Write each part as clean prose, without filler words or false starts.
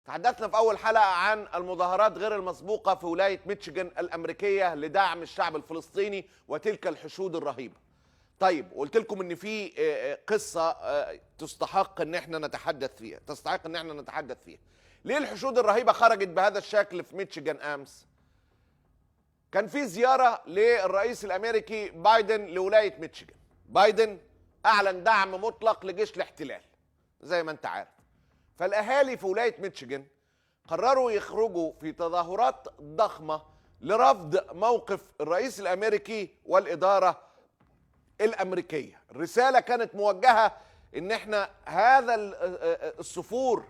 تحدثنا في أول حلقة عن المظاهرات غير المسبوقة في ولاية ميشيغان الأمريكية لدعم الشعب الفلسطيني وتلك الحشود الرهيبة. طيب، قلت لكم إن في قصة تستحق إن احنا نتحدث فيها. ليه الحشود الرهيبة خرجت بهذا الشكل في ميشيغان أمس؟ كان في زيارة للرئيس الأمريكي بايدن لولاية ميشيغان. بايدن أعلن دعم مطلق لجيش الاحتلال زي ما أنت عارف. فالأهالي في ولاية ميشيغان قرروا يخرجوا في تظاهرات ضخمة لرفض موقف الرئيس الأمريكي والإدارة الأمريكية. الرسالة كانت موجهة إن احنا هذا السفور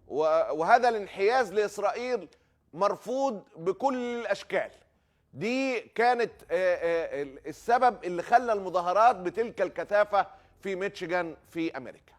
وهذا الانحياز لإسرائيل مرفوض بكل الأشكال. دي كانت السبب اللي خلى المظاهرات بتلك الكثافة في ميشيغان في أمريكا.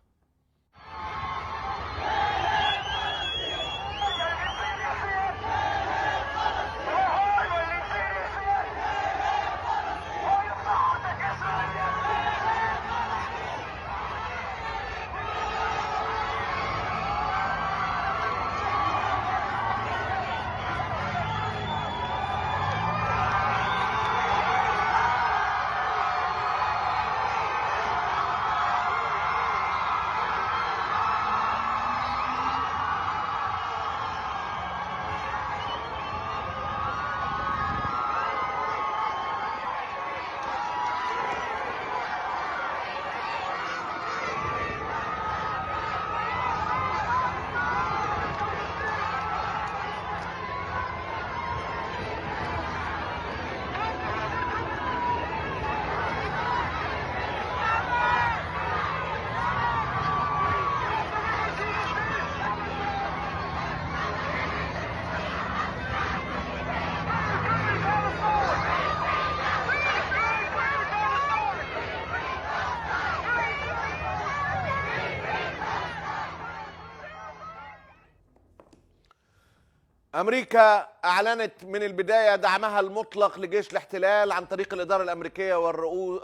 أمريكا أعلنت من البداية دعمها المطلق لجيش الاحتلال عن طريق الإدارة الأمريكية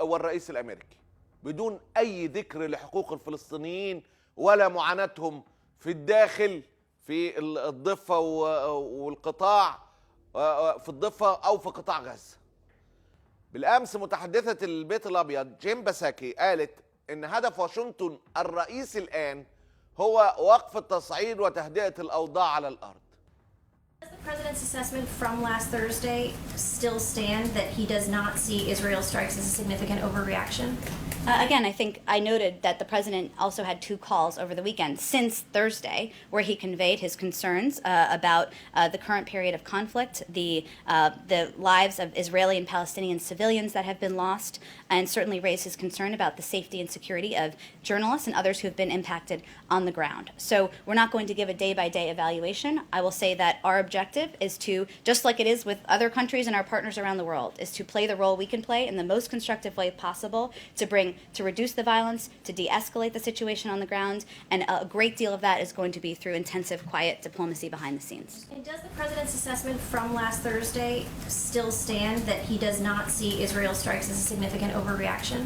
والرئيس الأمريكي، بدون أي ذكر لحقوق الفلسطينيين ولا معاناتهم في الداخل في الضفة والقطاع، في الضفة أو في قطاع غزة. بالأمس متحدثة البيت الأبيض جيم باساكي قالت إن هدف واشنطن الرئيسي الآن هو وقف التصعيد وتهدئة الأوضاع على الأرض. Does the president's assessment from last Thursday still stand that he does not see Israel strikes as a significant overreaction? Again, I think I noted that the president also had two calls over the weekend since Thursday where he conveyed his concerns about the current period of conflict, the lives of Israeli and Palestinian civilians that have been lost, and certainly raised his concern about the safety and security of journalists and others who have been impacted on the ground. So we're not going to give a day-by-day evaluation. I will say that our objective is to, just like it is with other countries and our partners around the world, is to play the role we can play in the most constructive way possible to reduce the violence, to de-escalate the situation on the ground, and a great deal of that is going to be through intensive, quiet diplomacy behind the scenes. And does the president's assessment from last Thursday still stand that he does not see Israel strikes as a significant overreaction?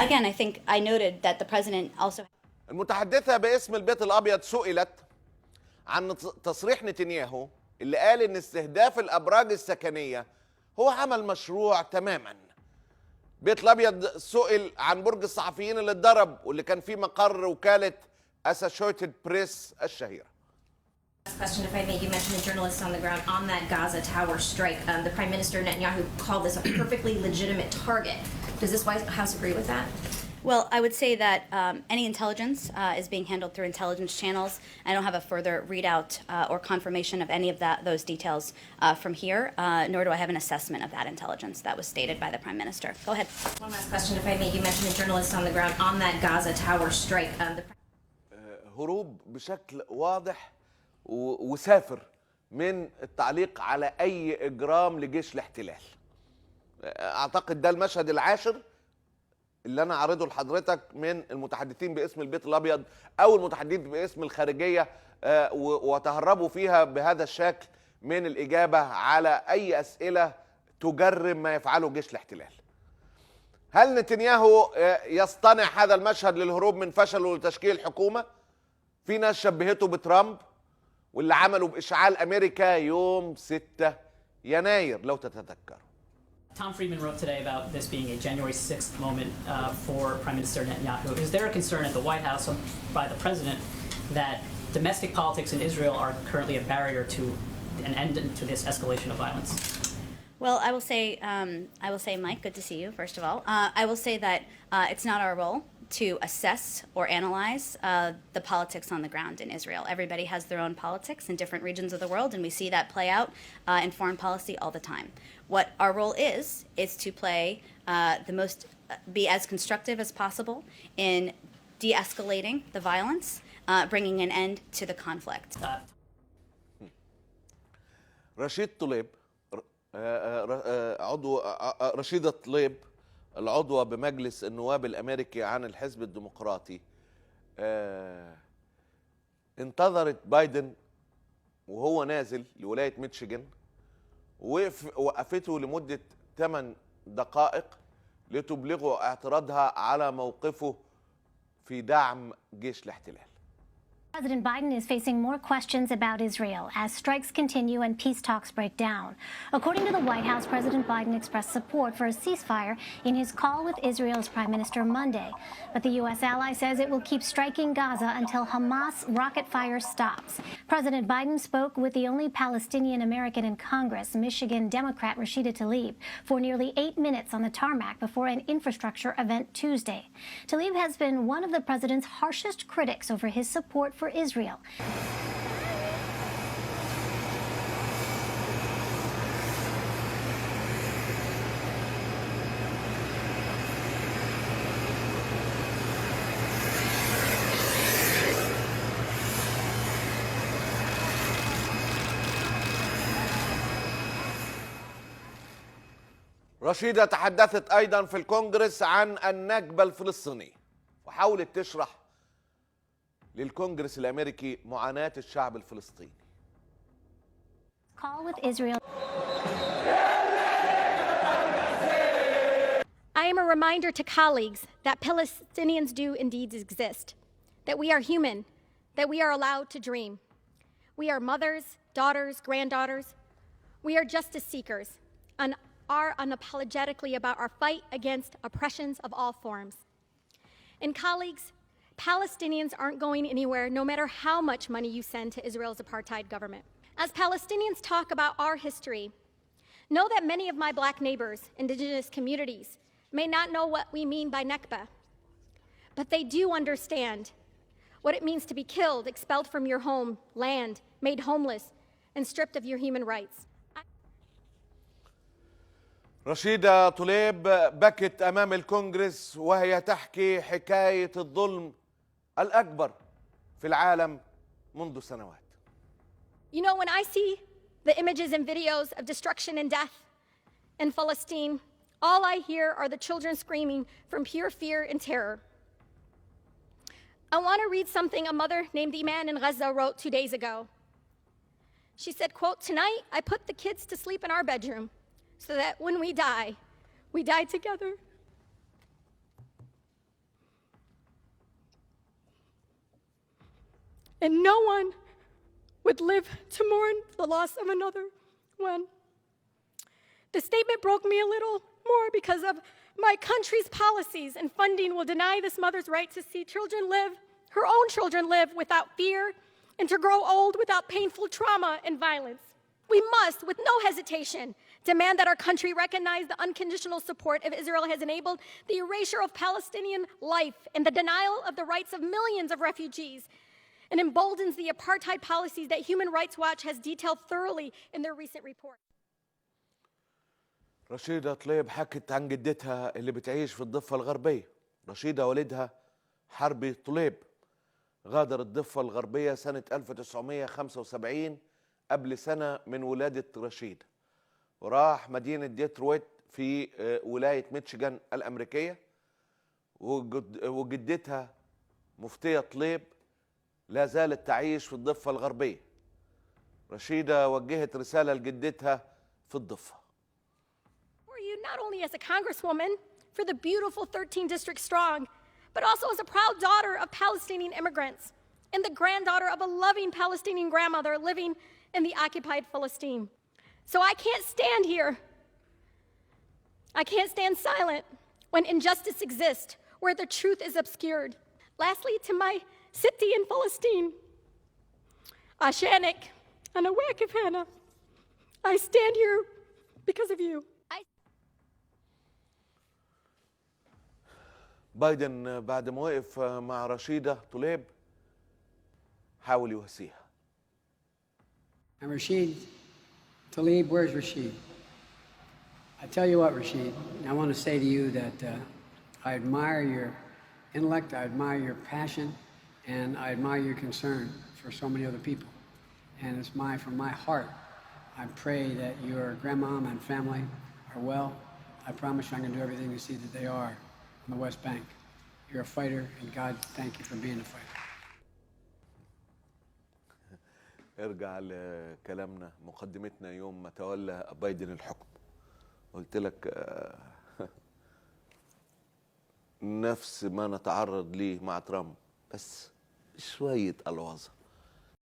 Again, I think I noted that the president also... المتحدثة باسم البيت الأبيض سئلت عن تصريح نتنياهو اللي قال إن استهداف الأبراج السكنية هو عمل مشروع تماماً. البيت الأبيض سئل عن برج الصحفيين اللي اتضرب واللي كان فيه مقر وكالة Associated Press الشهيرة. Question, if I may, you mentioned the journalists on the ground on that Gaza tower strike. The Prime Minister Netanyahu called this a perfectly legitimate target. Does this White House agree with that? Well, I would say that any intelligence is being handled through intelligence channels. I don't have a further readout or confirmation of any of those details from here, nor do I have an assessment of that intelligence that was stated by the Prime Minister. Go ahead. One last question, if I may. You mentioned the journalists on the ground on that Gaza tower strike. هروب بشكل واضح وسافر من التعليق على أي إجرام لجيش الاحتلال. أعتقد ده المشهد العاشر اللي أنا عارضه لحضرتك من المتحدثين باسم البيت الأبيض أو المتحدثين باسم الخارجية، وتهربوا فيها بهذا الشكل من الإجابة على أي أسئلة تجرم ما يفعله جيش الاحتلال. هل نتنياهو يصطنع هذا المشهد للهروب من فشله لتشكيل حكومة؟ في ناس شبهته بترامب واللي عملوا بإشعال أمريكا يوم 6 يناير لو تتذكروا. Tom Friedman wrote today about this being a January 6th moment for Prime Minister Netanyahu. Is there a concern at the White House by the president that domestic politics in Israel are currently a barrier to an end to this escalation of violence? Well, I will say, Mike, good to see you, first of all. I will say that it's not our role to assess or analyze the politics on the ground in Israel. Everybody has their own politics in different regions of the world, and we see that play out in foreign policy all the time. What our role is to play be as constructive as possible in de-escalating the violence, bringing an end to the conflict. رشيد طليب عضو رشيدة طليب العضوة بمجلس النواب الأمريكي عن الحزب الديمقراطي انتظرت بايدن وهو نازل لولاية ميشيغان، وقفته لمدة 8 دقائق لتبلغه اعتراضها على موقفه في دعم جيش الاحتلال. President Biden is facing more questions about Israel as strikes continue and peace talks break down. According to the White House, President Biden expressed support for a ceasefire in his call with Israel's Prime Minister Monday. But the U.S. ally says it will keep striking Gaza until Hamas rocket fire stops. President Biden spoke with the only Palestinian American in Congress, Michigan Democrat Rashida Tlaib, for nearly 8 minutes on the tarmac before an infrastructure event Tuesday. Tlaib has been one of the president's harshest critics over his support for Israel. رشيدة تحدثت أيضا في الكونغرس عن النكبة الفلسطينية، وحاولت تشرح للكونغرس الأمريكي معاناة الشعب الفلسطيني. Call with Israel. I am a reminder to colleagues that Palestinians do indeed exist, that we are human, that we are allowed to dream. We are mothers, daughters, granddaughters. We are justice seekers and are unapologetically about our fight against oppressions of all forms. And colleagues, Palestinians aren't going anywhere no matter how much money you send to Israel's apartheid government. As Palestinians talk about our history, know that many of my black neighbors, indigenous communities, may not know what we mean by Nakba, but they do understand what it means to be killed, expelled from your home, land, made homeless, and stripped of your human rights. رشيدة طليب بكت أمام الكونغرس وهي تحكي حكاية الظلم الأكبر في العالم منذ سنوات. You know, when I see the images and videos of destruction and death in Palestine, all I hear are the children screaming from pure fear and terror. I want to read something a mother named Iman in Gaza wrote 2 days ago. She said, quote, "Tonight I put the kids to sleep in our bedroom so that when we die together." And no one would live to mourn the loss of another one. The statement broke me a little more because of my country's policies and funding will deny this mother's right to see her own children live without fear and to grow old without painful trauma and violence. We must, with no hesitation, demand that our country recognize the unconditional support of Israel has enabled the erasure of Palestinian life and the denial of the rights of millions of refugees and emboldens the apartheid policies that Human Rights Watch has detailed thoroughly in their recent report. رشيدة طليب حكت عن جدتها اللي بتعيش في الضفة الغربية. رشيدة والدها حربي طليب غادر الضفة الغربية سنة 1975 قبل سنة من ولادة رشيدة، وراح مدينة ديترويت في ولاية ميشيغان الأمريكية، وجدتها مفتية طليب لا زالت تعيش في الضفة الغربية. رشيدة وجهت رسالة لجدتها في الضفة. For you not only as a congresswoman for the beautiful 13 District strong, but also as a proud daughter of Palestinian immigrants. and the granddaughter of a loving Palestinian grandmother living in the occupied Philistine. So I can't stand here. I can't stand silent when injustice exists, where the truth is obscured. Lastly, to my city in Philistine, Ashanik and Awakif Hannah, I stand here because of you. بايدن بعد ما وقف مع رشيدة طليب حاول يواسيها. And Rashid, Talib, where's Rashid? I tell you what, Rashid, I want to say to you that I admire your intellect, I admire your passion, and I admire your concern for so many other people. And it's from my heart, I pray that your grandmom and family are well. I promise you I'm going to do everything to see that they are on the West Bank. You're a fighter, and God, thank you for being a fighter. ارجع لكلامنا مقدمتنا يوم ما تولى بايدن الحكم. قلت لك نفس ما نتعرض ليه مع ترامب، بس شوية ألوظة.